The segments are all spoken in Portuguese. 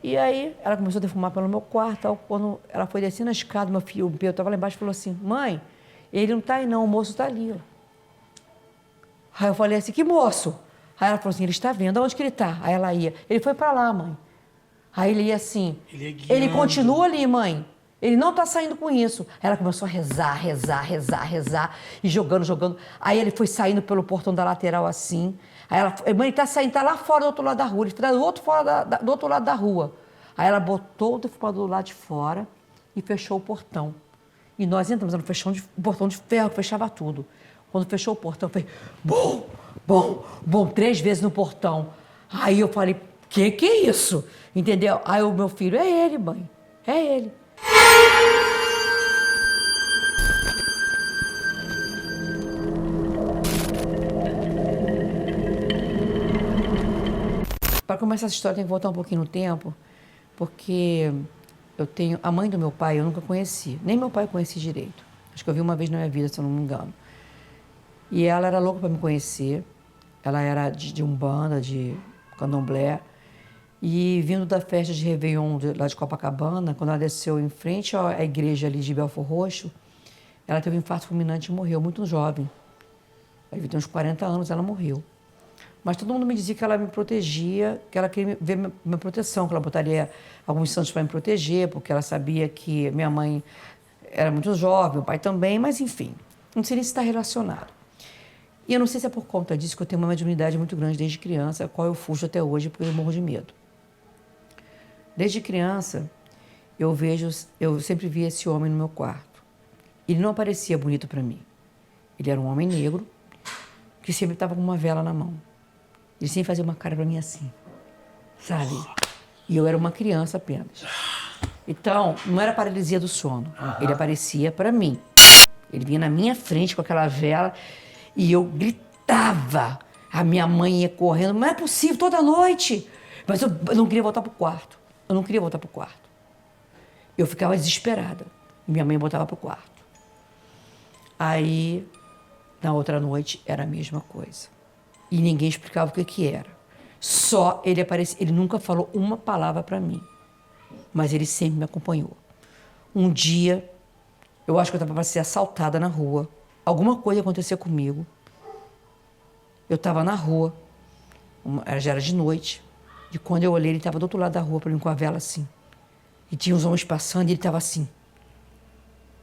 E aí ela começou a defumar pelo meu quarto. Tal. Quando ela foi descendo a escada, meu filho, o Pedro estava lá embaixo e falou assim, mãe, ele não está aí não, o moço está ali. Ó. Aí eu falei assim, que moço? Aí ela falou assim, ele está vendo, aonde que ele está? Aí ela ia, ele foi para lá, mãe. Aí ele ia assim, Ele ia ele guiando. continua ali, mãe. Ele não está saindo com isso. Aí ela começou a rezar, e jogando. Aí ele foi saindo pelo portão da lateral assim. Aí ela, mãe, ele está saindo, está lá fora do outro lado da rua. Ele está do outro lado da rua. Aí ela botou o defumador do lado de fora e fechou o portão. E nós entramos, era um portão de ferro que fechava tudo. Quando fechou o portão, fez bom, bom, bom, 3 vezes no portão. Aí eu falei, que é isso? Entendeu? Aí o meu filho, é ele, mãe, é ele. Para começar essa história, tem que voltar um pouquinho no tempo, porque eu tenho a mãe do meu pai, eu nunca conheci, nem meu pai eu conheci direito. Acho que eu vi uma vez na minha vida, se eu não me engano. E ela era louca para me conhecer. Ela era de Umbanda, de Candomblé. E vindo da festa de Réveillon lá de Copacabana, quando ela desceu em frente à igreja ali de Belford Roxo, ela teve um infarto fulminante e morreu muito jovem. Aí tem uns 40 anos, ela morreu. Mas todo mundo me dizia que ela me protegia, que ela queria ver minha proteção, que ela botaria alguns santos para me proteger, porque ela sabia que minha mãe era muito jovem, o pai também, mas enfim, não sei nem se está relacionado. E eu não sei se é por conta disso que eu tenho uma mediunidade muito grande desde criança, a qual eu fujo até hoje porque eu morro de medo. Desde criança, eu sempre vi esse homem no meu quarto. Ele não aparecia bonito para mim. Ele era um homem negro que sempre estava com uma vela na mão. Ele sempre fazia uma cara para mim assim, sabe? E eu era uma criança apenas. Então, não era paralisia do sono. Ele aparecia para mim. Ele vinha na minha frente com aquela vela e eu gritava. A minha mãe ia correndo, não é possível, toda noite. Mas eu não queria voltar pro quarto. Eu não queria voltar pro quarto. Eu ficava desesperada. E minha mãe botava pro quarto. Aí, na outra noite, era a mesma coisa. E ninguém explicava o que era. Só ele aparecia. Ele nunca falou uma palavra para mim. Mas ele sempre me acompanhou. Um dia, eu acho que eu estava para ser assaltada na rua. Alguma coisa aconteceu comigo. Eu estava na rua. Já era de noite. E quando eu olhei, ele estava do outro lado da rua, para mim, com a vela assim. E tinha uns homens passando e ele estava assim.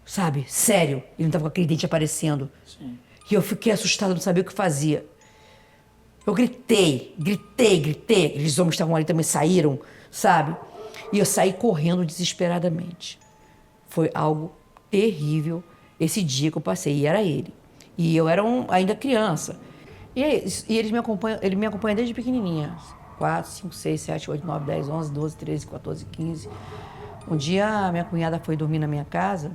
Sabe? Sério. Ele não estava com aquele dente aparecendo. Sim. E eu fiquei assustada, não sabia o que fazia. Eu gritei. Aqueles homens que estavam ali também saíram, sabe? E eu saí correndo desesperadamente. Foi algo terrível esse dia que eu passei. E era ele. E eu era ainda criança. E ele me acompanha desde pequenininha. 4, 5, 6, 7, 8, 9, 10, 11, 12, 13, 14, 15. Um dia a minha cunhada foi dormir na minha casa.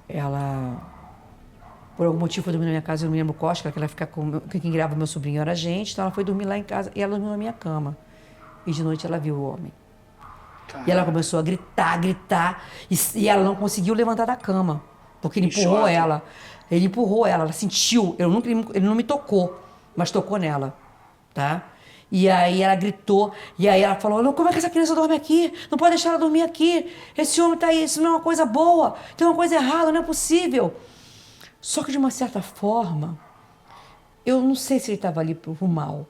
Ela, por algum motivo, foi dormir na minha casa, eu não me lembro qual, acho que ela ficar com quem criava meu sobrinho era a gente, então ela foi dormir lá em casa e ela dormiu na minha cama. E de noite ela viu o homem. E ela começou a gritar, e ela não conseguiu levantar da cama, porque ele empurrou ela. Ele empurrou ela sentiu, ele não me tocou, mas tocou nela, tá? E aí ela gritou, e aí ela falou, não, como é que essa criança dorme aqui? Não pode deixar ela dormir aqui. Esse homem tá aí, isso não é uma coisa boa, tem uma coisa errada, não é possível. Só que de uma certa forma, eu não sei se ele estava ali pro mal.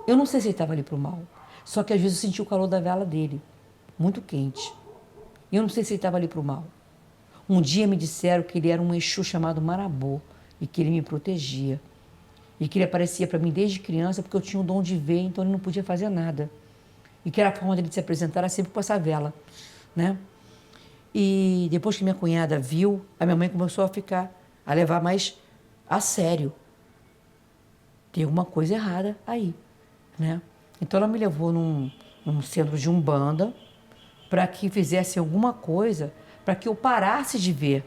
Eu não sei se ele estava ali pro mal. Só que às vezes eu senti o calor da vela dele, muito quente. E eu não sei se ele estava ali pro mal. Um dia me disseram que ele era um Exu chamado Marabô e que ele me protegia. E que ele aparecia para mim desde criança porque eu tinha o dom de ver, então ele não podia fazer nada. E que era a forma dele se apresentar era sempre com essa vela, né? E depois que minha cunhada viu, a minha mãe começou a levar mais a sério. Tem alguma coisa errada aí, né? Então ela me levou num centro de Umbanda para que fizesse alguma coisa, para que eu parasse de ver,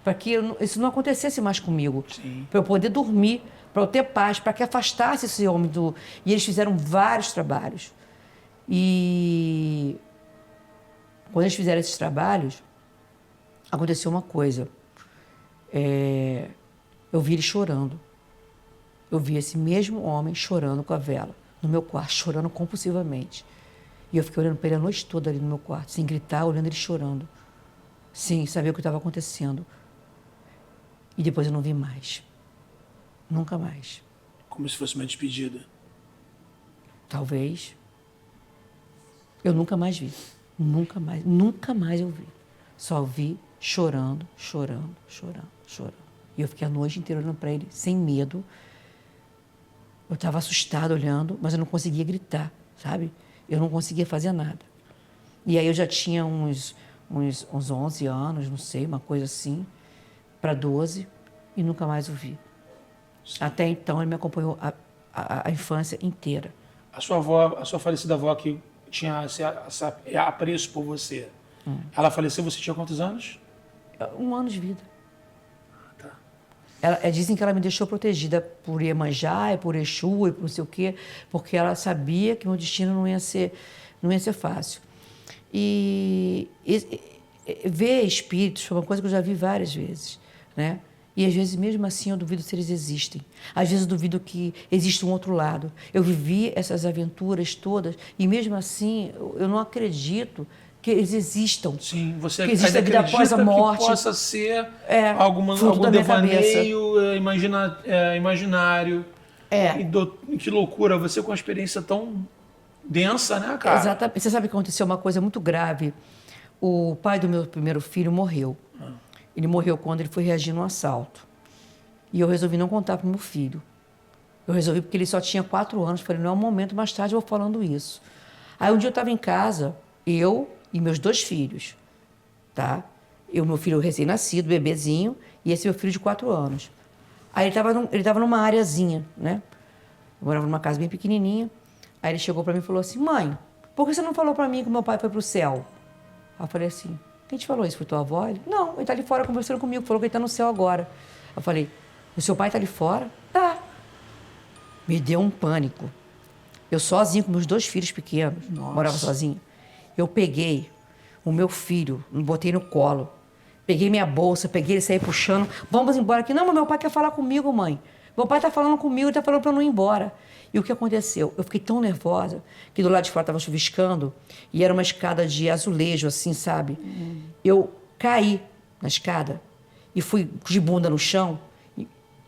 para que isso não acontecesse mais comigo, para eu poder dormir, para eu ter paz, para que afastasse esse homem do... E eles fizeram vários trabalhos. E quando eles fizeram esses trabalhos, aconteceu uma coisa. Eu vi ele chorando. Eu vi esse mesmo homem chorando com a vela, no meu quarto, chorando compulsivamente. E eu fiquei olhando para ele a noite toda ali no meu quarto, sem gritar, olhando ele chorando. Sem saber o que estava acontecendo. E depois eu não vi mais. Nunca mais. Como se fosse uma despedida. Talvez. Eu nunca mais vi. Nunca mais eu vi. Só vi chorando. E eu fiquei a noite inteira olhando para ele, sem medo. Eu estava assustada olhando, mas eu não conseguia gritar, sabe? Eu não conseguia fazer nada. E aí eu já tinha uns 11 anos, não sei, uma coisa assim, para 12, e nunca mais o vi. Sim. Até então ele me acompanhou a infância inteira. A sua falecida avó que tinha esse apreço por você, ela faleceu, você tinha quantos anos? 1 ano de vida. Tá. Dizem que ela me deixou protegida por Iemanjá, por Exu e por não sei o quê, porque ela sabia que meu destino não ia ser fácil. E ver espíritos foi uma coisa que eu já vi várias vezes, né? E às vezes, mesmo assim, eu duvido se eles existem. Às vezes eu duvido que existe um outro lado. Eu vivi essas aventuras todas e mesmo assim eu não acredito que eles existam. Sim, você que existe a vida após a morte. Que possa ser algum da minha devaneio imaginário. Que loucura, você com uma experiência tão densa, né, cara? Exatamente. Você sabe que aconteceu uma coisa muito grave? O pai do meu primeiro filho morreu. Ele morreu quando ele foi reagir num assalto. E eu resolvi não contar para o meu filho. Eu resolvi porque ele só tinha 4 anos. Falei, não é um momento, mais tarde eu vou falando isso. Aí um dia eu estava em casa, eu e meus 2 filhos, tá? Meu filho recém-nascido, bebezinho, e esse meu filho de 4 anos. Aí ele estava numa areazinha, né? Eu morava numa casa bem pequenininha. Aí ele chegou para mim e falou assim, mãe, por que você não falou para mim que meu pai foi pro céu? Aí eu falei assim, quem te falou isso? Foi tua avó? Ele, não, ele tá ali fora conversando comigo, falou que ele tá no céu agora. Eu falei, o seu pai tá ali fora? Tá. Me deu um pânico. Eu sozinho, com meus 2 filhos pequenos, morava sozinha. Eu peguei o meu filho, botei no colo, peguei minha bolsa, peguei ele, saí puxando, vamos embora aqui. Não, mas meu pai quer falar comigo, mãe. Meu pai tá falando comigo, ele tá falando pra eu não ir embora. E o que aconteceu? Eu fiquei tão nervosa que do lado de fora estava chuviscando e era uma escada de azulejo, assim, sabe? Eu caí na escada e fui de bunda no chão.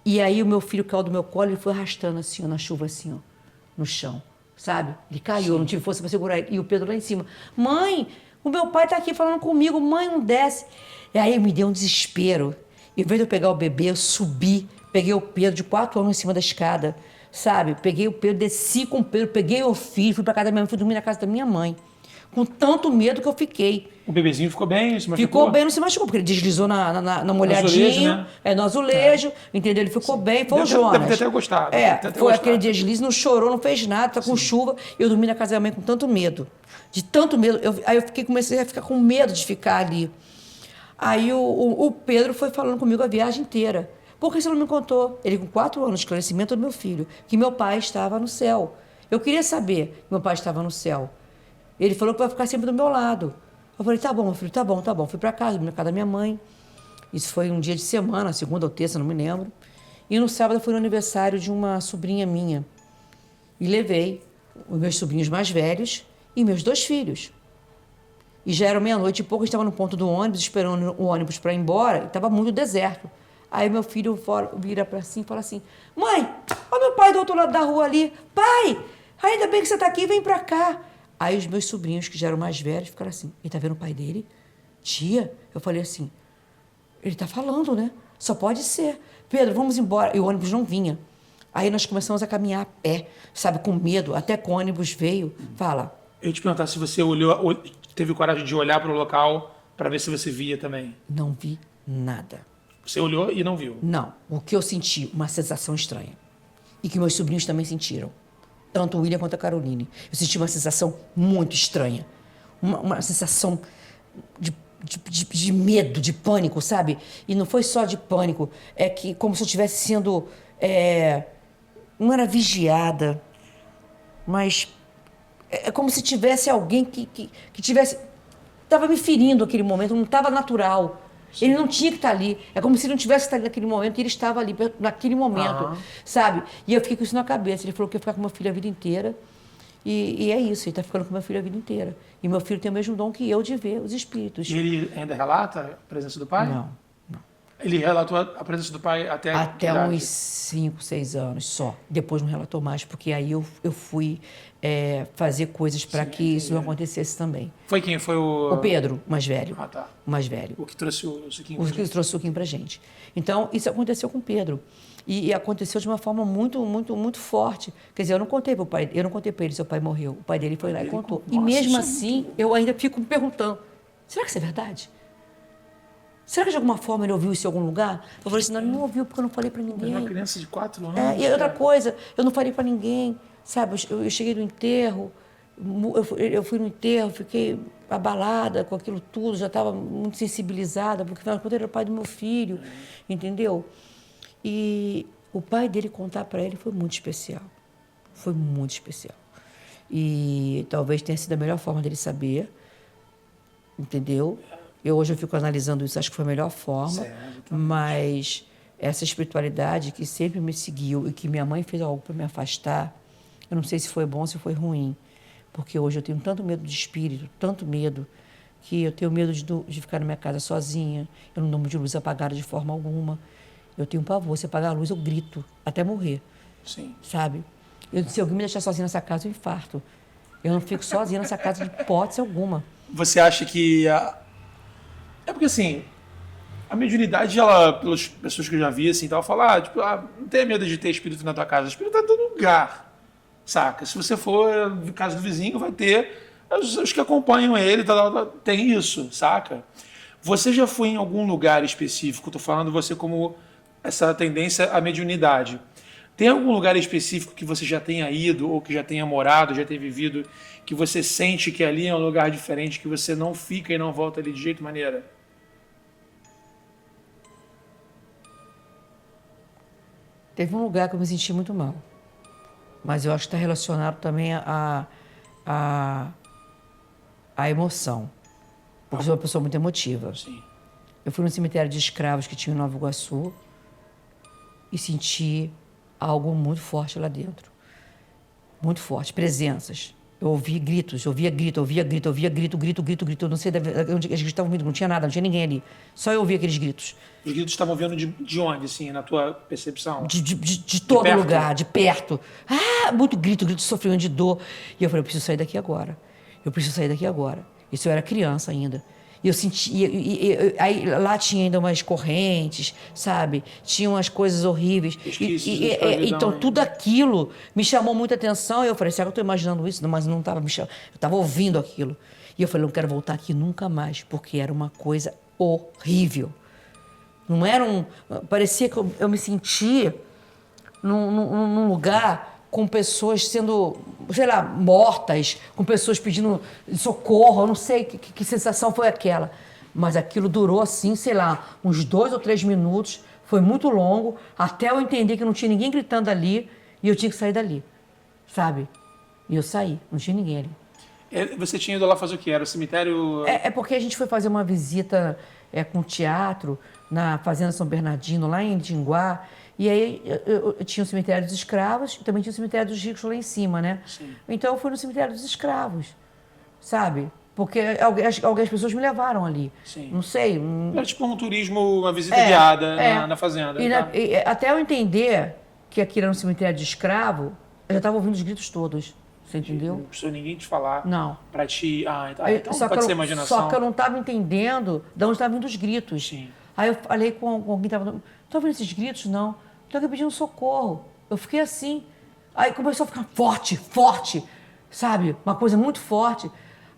E aí o meu filho caiu do meu colo e foi arrastando assim, ó, na chuva, assim, ó, no chão, sabe? Ele caiu, não tive força para segurar ele. E o Pedro lá em cima. Mãe, o meu pai tá aqui falando comigo, mãe, não desce. E aí me deu um desespero. Em vez de eu pegar o bebê, eu subi, peguei o Pedro de 4 anos em cima da escada. Sabe, peguei o Pedro, desci com o Pedro, peguei o filho, fui pra casa da minha mãe, fui dormir na casa da minha mãe. Com tanto medo que eu fiquei. O bebezinho ficou bem, se machucou? Ficou bem, não se machucou, porque ele deslizou no molhadinho. Azulejo, né? No azulejo, entendeu? Ele ficou bem, foi o Jonas. Deve ter gostado. Foi aquele deslize, não chorou, não fez nada, tá com chuva. Eu dormi na casa da minha mãe com tanto medo. De tanto medo. Aí eu comecei a ficar com medo de ficar ali. Aí o Pedro foi falando comigo a viagem inteira. Por que você não me contou? Ele com 4 anos, esclarecimento do meu filho, que meu pai estava no céu. Eu queria saber que meu pai estava no céu. Ele falou que vai ficar sempre do meu lado. Eu falei, tá bom, meu filho, tá bom. Fui para casa, na casa da minha mãe. Isso foi um dia de semana, segunda ou terça, não me lembro. E no sábado foi no aniversário de uma sobrinha minha. E levei os meus sobrinhos mais velhos e meus 2 filhos. E já era meia-noite e pouco, eu estava no ponto do ônibus, esperando o ônibus para ir embora, e estava muito deserto. Aí meu filho vira para cima e fala assim, mãe, olha meu pai do outro lado da rua ali. Pai, ainda bem que você está aqui, vem para cá. Aí os meus sobrinhos, que já eram mais velhos, ficaram assim, ele tá vendo o pai dele? Tia? Eu falei assim, ele tá falando, né? Só pode ser. Pedro, vamos embora. E o ônibus não vinha. Aí nós começamos a caminhar a pé, sabe, com medo, até que o ônibus veio. Fala. Eu ia te perguntar se você teve coragem de olhar para o local para ver se você via também. Não vi nada. Você olhou e não viu? Não. O que eu senti, uma sensação estranha. E que meus sobrinhos também sentiram. Tanto o William quanto a Caroline. Eu senti uma sensação muito estranha. Uma sensação de medo, de pânico, sabe? E não foi só de pânico. É que como se eu estivesse sendo... não era vigiada, mas... É como se tivesse alguém que tivesse... Estava me ferindo naquele momento, não estava natural. Sim. Ele não tinha que estar ali. É como se ele não tivesse estado ali naquele momento e ele estava ali naquele momento, sabe? E eu fiquei com isso na cabeça. Ele falou que ia ficar com meu filho a vida inteira E é isso, ele está ficando com meu filho a vida inteira. E meu filho tem o mesmo dom que eu de ver os espíritos. E ele ainda relata a presença do pai? Não. Ele relatou a presença do pai até que idade? Uns 5, 6 anos só. Depois não relatou mais, porque aí eu fui fazer coisas para que isso não acontecesse também. Foi quem? Foi o... O Pedro, o mais velho. Ah, tá. O mais velho. O que trouxe o suquinho O pra que gente. trouxe o suquinho pra gente. Então, isso aconteceu com o Pedro. E aconteceu de uma forma muito, muito, muito forte. Quer dizer, eu não contei para o pai, eu não contei para ele seu pai morreu. O pai dele foi lá e contou. E mesmo assim, eu ainda fico me perguntando, será que isso é verdade? Será que de alguma forma ele ouviu isso em algum lugar? Eu falei assim, não, ele não ouviu porque eu não falei para ninguém. Uma criança de 4 anos. E outra coisa, eu não falei para ninguém, sabe? Eu cheguei do enterro, eu fui no enterro, fiquei abalada com aquilo tudo, já estava muito sensibilizada, porque afinal de contas ele era o pai do meu filho, entendeu? E o pai dele contar para ele foi muito especial. Foi muito especial. E talvez tenha sido a melhor forma dele saber, entendeu? Hoje eu fico analisando isso, acho que foi a melhor forma, mas essa espiritualidade que sempre me seguiu e que minha mãe fez algo para me afastar, eu não sei se foi bom ou se foi ruim, porque hoje eu tenho tanto medo de espírito, tanto medo, que eu tenho medo de ficar na minha casa sozinha, eu não durmo de luz apagada de forma alguma, eu tenho pavor, se apagar a luz eu grito, até morrer, Sim. sabe? Se alguém me deixar sozinha nessa casa, eu infarto. Eu não fico sozinha nessa casa de hipótese alguma. Você acha que... É porque, assim, a mediunidade, ela, pelas pessoas que eu já vi, assim, ela fala, não tenha medo de ter espírito na tua casa. O espírito está em todo lugar, saca? Se você for na casa do vizinho, vai ter os que acompanham ele, tem isso, saca? Você já foi em algum lugar específico, estou falando você como essa tendência à mediunidade. Tem algum lugar específico que você já tenha ido, ou que já tenha morado, já tenha vivido, que você sente que ali é um lugar diferente, que você não fica e não volta ali de jeito maneira? Teve um lugar que eu me senti muito mal, mas eu acho que está relacionado também à emoção, porque eu sou uma pessoa muito emotiva. Sim. Eu fui no cemitério de escravos que tinha em Nova Iguaçu e senti algo muito forte lá dentro, muito forte, presenças. Eu ouvia gritos, eu ouvia grito. Eu não sei onde eles estavam vindo, não tinha nada, não tinha ninguém ali. Só eu ouvia aqueles gritos. Os gritos estavam vindo de onde, assim, na tua percepção? De todo lugar, de perto. Muito grito de sofrimento, de dor. E eu falei, eu preciso sair daqui agora. Isso eu era criança ainda. E eu senti... aí lá tinha ainda umas correntes, sabe? Tinha umas coisas horríveis. Então, tudo aquilo me chamou muita atenção. E eu falei, será que eu estou imaginando isso? Não, mas não estava me chamando. Eu estava ouvindo aquilo. E eu falei, não quero voltar aqui nunca mais, porque era uma coisa horrível. Não era parecia que eu me sentia num lugar com pessoas sendo, sei lá, mortas, com pessoas pedindo socorro, eu não sei que sensação foi aquela. Mas aquilo durou assim, sei lá, uns 2 ou 3 minutos, foi muito longo, até eu entender que não tinha ninguém gritando ali e eu tinha que sair dali, sabe? E eu saí, não tinha ninguém ali. Você tinha ido lá fazer o quê? Era o cemitério... É porque a gente foi fazer uma visita com teatro na Fazenda São Bernardino, lá em Tinguá. E aí eu tinha o cemitério dos escravos e também tinha o cemitério dos ricos lá em cima, né? Sim. Então eu fui no cemitério dos escravos, sabe? Porque algumas pessoas me levaram ali. Sim. Não sei. Era tipo um turismo, uma visita guiada na fazenda. E até eu entender que aquilo era um cemitério de escravo, eu já estava ouvindo os gritos todos. Você entendeu? Não precisou ninguém te falar. Não. Pra te... então pode ser imaginação. Só que eu não estava entendendo de onde estavam vindo os gritos. Sim. Aí eu falei com quem estava... Não estão ouvindo esses gritos, não. Estou aqui pedindo socorro. Eu fiquei assim. Aí começou a ficar forte, sabe? Uma coisa muito forte.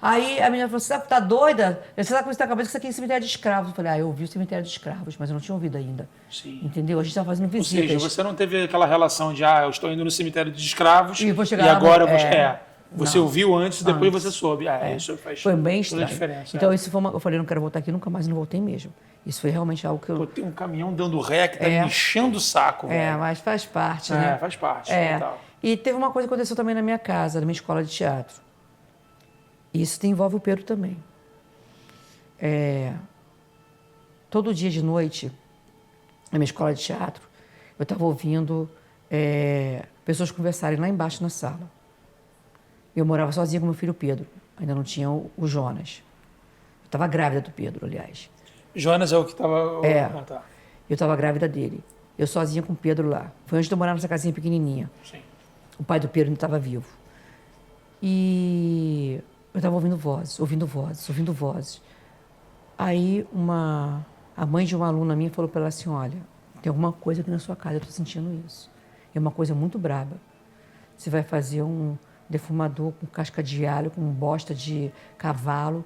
Aí a menina falou, você tá doida? Você sabe que você tá com a cabeça que isso aqui é cemitério de escravos. Eu falei, eu ouvi o cemitério de escravos, mas eu não tinha ouvido ainda. Sim. Entendeu? A gente estava fazendo visitas. Ou seja, você não teve aquela relação de, eu estou indo no cemitério de escravos e agora eu vou... Você não. ouviu antes e depois você soube. Isso foi bem estranho. Toda a diferença. Então, isso foi eu falei, não quero voltar aqui nunca mais, e não voltei mesmo. Isso foi realmente algo que eu... Tem um caminhão dando ré que tá me enchendo o saco. Mas faz parte, né? Faz parte. Total. E teve uma coisa que aconteceu também na minha casa, na minha escola de teatro. Isso envolve o Pedro também. Todo dia de noite, na minha escola de teatro, eu estava ouvindo pessoas conversarem lá embaixo na sala. Eu morava sozinha com meu filho Pedro. Ainda não tinha o Jonas. Eu estava grávida do Pedro, aliás. Jonas é o que estava... É. Ah, tá. Eu estava grávida dele. Eu sozinha com o Pedro lá. Foi antes de eu morar nessa casinha pequenininha. Sim. O pai do Pedro ainda estava vivo. E eu estava ouvindo vozes. Aí a mãe de uma aluna minha falou para ela assim, olha, tem alguma coisa aqui na sua casa, eu estou sentindo isso. É uma coisa muito braba. Você vai fazer um defumador com casca de alho, com bosta de cavalo.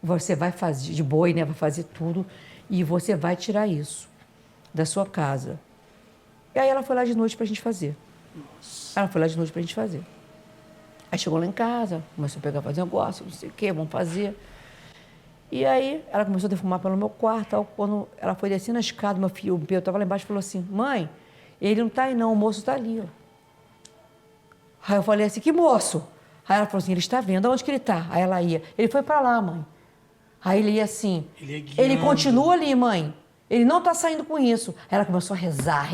Você vai fazer, de boi, né? Vai fazer tudo. E você vai tirar isso da sua casa. E aí ela foi lá de noite pra gente fazer. Aí chegou lá em casa, começou a pegar, fazer negócio, não sei o quê, vamos fazer. E aí ela começou a defumar pelo meu quarto. Tal. Quando ela foi descendo a escada, meu filho, o Pedro estava lá embaixo e falou assim, mãe, ele não está aí não, o moço está ali, ó. Aí eu falei assim, que moço? Aí ela falou assim, ele está vendo, aonde que ele está? Aí ela ia, ele foi para lá, mãe. Aí ele ia assim, ele continua ali, mãe. Ele não está saindo com isso. Aí ela começou a rezar,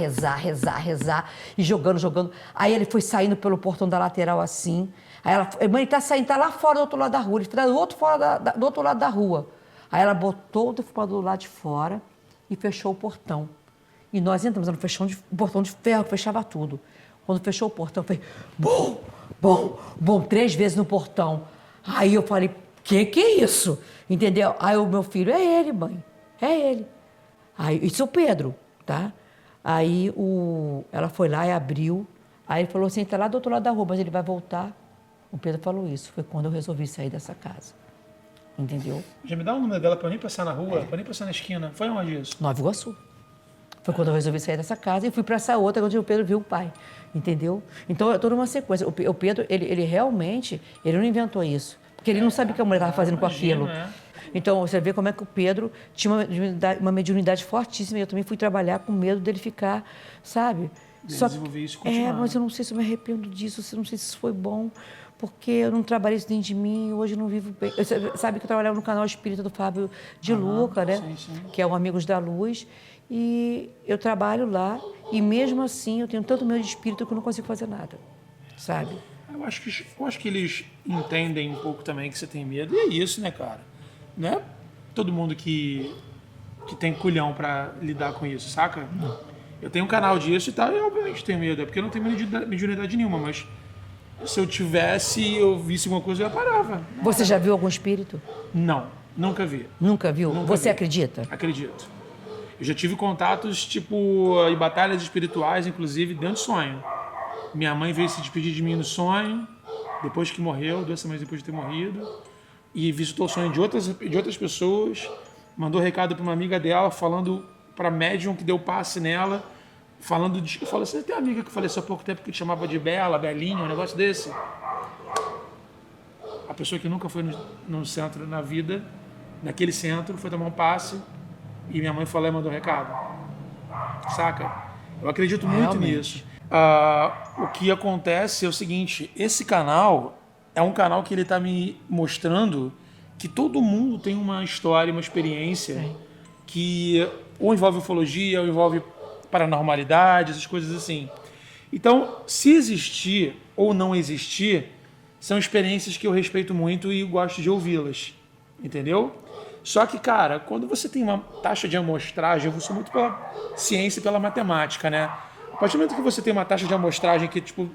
e jogando. Aí ele foi saindo pelo portão da lateral assim. Aí ela, mãe, ele está saindo, está lá fora do outro lado da rua. Ele está do outro lado da rua. Aí ela botou o defumador lá de fora e fechou o portão. E nós entramos no portão de ferro, que fechava tudo. Quando fechou o portão, fez bom, 3 vezes no portão. Aí eu falei, que é isso? Entendeu? Aí o meu filho, é ele, mãe, é ele. Aí, isso é o Pedro, tá? Aí ela foi lá e abriu. Aí ele falou assim, está lá do outro lado da rua, mas ele vai voltar. O Pedro falou isso. Foi quando eu resolvi sair dessa casa. Entendeu? Já me dá o número dela para eu nem passar na rua, para eu nem passar na esquina. Foi onde isso? Nova Iguaçu. Foi quando eu resolvi sair dessa casa e fui para essa outra, onde o Pedro viu o pai. Entendeu? Então, é toda uma sequência. O Pedro, ele realmente, ele não inventou isso. Porque ele não sabia o que a mulher estava fazendo com aquilo. Então, você vê como é que o Pedro tinha uma mediunidade fortíssima. E eu também fui trabalhar com medo dele ficar, sabe? Desenvolver isso e continuar. Mas eu não sei se eu me arrependo disso, eu não sei se isso foi bom, porque eu não trabalhei isso dentro de mim, hoje eu não vivo bem. Sabe que eu trabalhava no canal Espírita do Fábio de Luca, né? Sim. Que é o Amigos da Luz. E eu trabalho lá e mesmo assim eu tenho tanto medo de espírito que eu não consigo fazer nada, sabe? Eu acho que eles entendem um pouco também que você tem medo. E é isso, né, cara? Não é todo mundo que tem culhão pra lidar com isso, saca? Não. Eu tenho um canal disso e tal, e obviamente tenho medo. É porque eu não tenho mediunidade nenhuma, mas se eu tivesse, eu visse alguma coisa, eu parava. Você já viu algum espírito? Não, nunca vi. Nunca viu? Você acredita? Acredito. Eu já tive contatos, tipo, em batalhas espirituais, inclusive, dentro de sonho. Minha mãe veio se despedir de mim no sonho, depois que morreu, 2 semanas depois de ter morrido, e visitou o sonho de outras pessoas, mandou recado para uma amiga dela, falando para médium que deu passe nela, falou assim, tem uma amiga que faleceu há pouco tempo que te chamava de Bela, Belinha, um negócio desse. A pessoa que nunca foi no centro na vida, naquele centro, foi tomar um passe, e minha mãe falou e mandou um recado. Saca? Eu acredito muito nisso. O que acontece é o seguinte, esse canal é um canal que ele está me mostrando que todo mundo tem uma história, uma experiência que ou envolve ufologia, ou envolve paranormalidade, essas coisas assim. Então, se existir ou não existir, são experiências que eu respeito muito e gosto de ouvi-las. Entendeu? Só que, cara, quando você tem uma taxa de amostragem, eu sou muito pela ciência e pela matemática, né? A partir do momento que você tem uma taxa de amostragem que, tipo,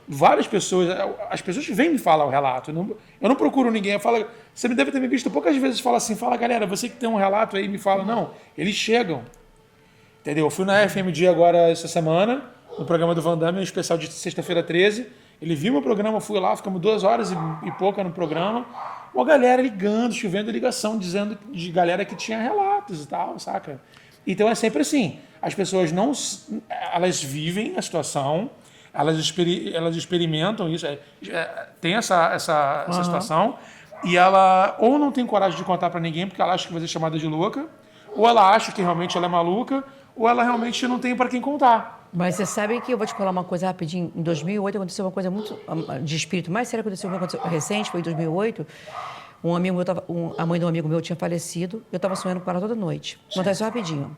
várias pessoas, as pessoas vêm me falar o relato. Eu não procuro ninguém. Eu falo, você me deve ter me visto poucas vezes falar assim, fala, galera, você que tem um relato aí, me fala. Não, eles chegam. Entendeu? Eu fui na FMD agora essa semana, no programa do Van Damme, um especial de sexta-feira 13. Ele viu meu programa, eu fui lá, ficamos 2 horas e pouca no programa. Uma galera ligando, chovendo ligação, dizendo de galera que tinha relatos e tal, saca? Então é sempre assim, as pessoas elas vivem a situação, elas experimentam isso, tem essa situação, e ela ou não tem coragem de contar pra ninguém porque ela acha que vai ser chamada de louca, ou ela acha que realmente ela é maluca, ou ela realmente não tem pra quem contar. Mas você sabe que eu vou te falar uma coisa rapidinho. Em 2008 aconteceu uma coisa muito de espírito mais séria, aconteceu recente, foi em 2008. Um amigo meu a mãe de um amigo meu tinha falecido, eu estava sonhando com ela toda noite. Acontece rapidinho.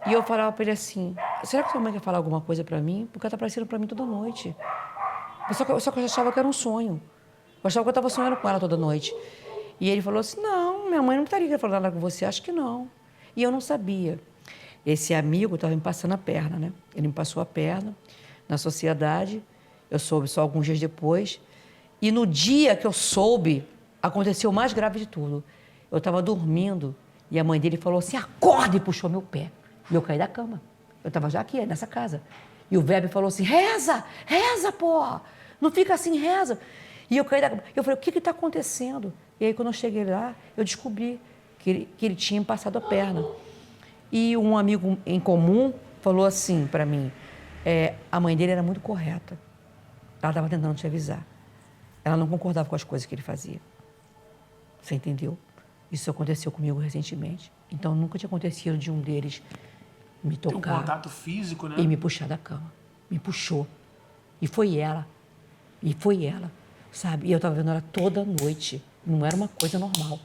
E eu falava para ele assim, será que sua mãe quer falar alguma coisa para mim? Porque ela está aparecendo para mim toda noite. Só que eu achava que era um sonho. Eu achava que eu estava sonhando com ela toda noite. E ele falou assim, não, minha mãe não estaria falando nada com você, acho que não. E eu não sabia. Esse amigo estava me passando a perna, né? Ele me passou a perna na sociedade, eu soube só alguns dias depois. E no dia que eu soube, aconteceu o mais grave de tudo. Eu estava dormindo e a mãe dele falou assim, acorda, e puxou meu pé. E eu caí da cama. Eu estava já aqui, nessa casa. E o velho falou assim, reza, porra, não fica assim, reza. E eu caí da cama. Eu falei, o que está acontecendo? E aí, quando eu cheguei lá, eu descobri que ele tinha me passado a perna. E um amigo em comum falou assim para mim, a mãe dele era muito correta. Ela estava tentando te avisar. Ela não concordava com as coisas que ele fazia. Você entendeu? Isso aconteceu comigo recentemente. Então, nunca tinha acontecido de um deles me tocar. Tem um contato físico, né? E me puxar da cama. Me puxou. E foi ela. Sabe? E eu estava vendo ela toda noite. Não era uma coisa normal.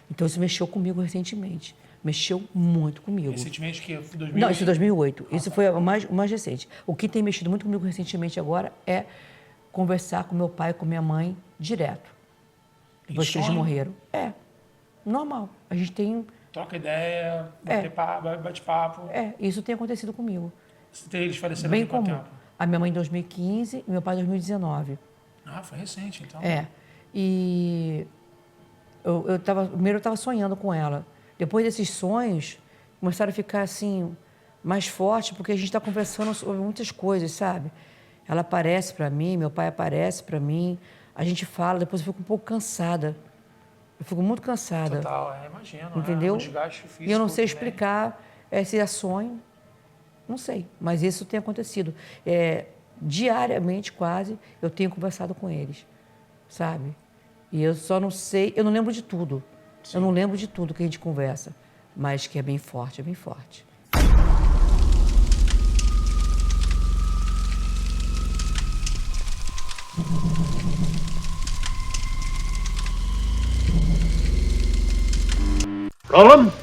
Então, isso mexeu comigo recentemente. Mexeu muito comigo. Recentemente, que foi 2008? Não, isso é 2008. Isso foi o mais recente. O que tem mexido muito comigo recentemente agora é conversar com meu pai e com minha mãe direto. Depois que eles morreram. Normal. A gente tem... Troca ideia, bate-papo. Isso tem acontecido comigo. Eles faleceram Bem há quanto comum. tempo? A minha mãe em 2015 e meu pai em 2019. Ah, foi recente, então. E primeiro eu estava sonhando com ela. Depois desses sonhos, começaram a ficar assim, mais fortes, porque a gente está conversando sobre muitas coisas, sabe? Ela aparece para mim, meu pai aparece para mim, a gente fala, depois eu fico um pouco cansada. Eu fico muito cansada. Total, imagino. Entendeu? Um desgaste físico. E eu não sei também. explicar se é sonho, não sei, mas isso tem acontecido. Diariamente, quase, eu tenho conversado com eles, sabe? E eu só não sei, eu não lembro de tudo. Sim. Eu não lembro de tudo que a gente conversa, mas que é bem forte, é bem forte. Roland?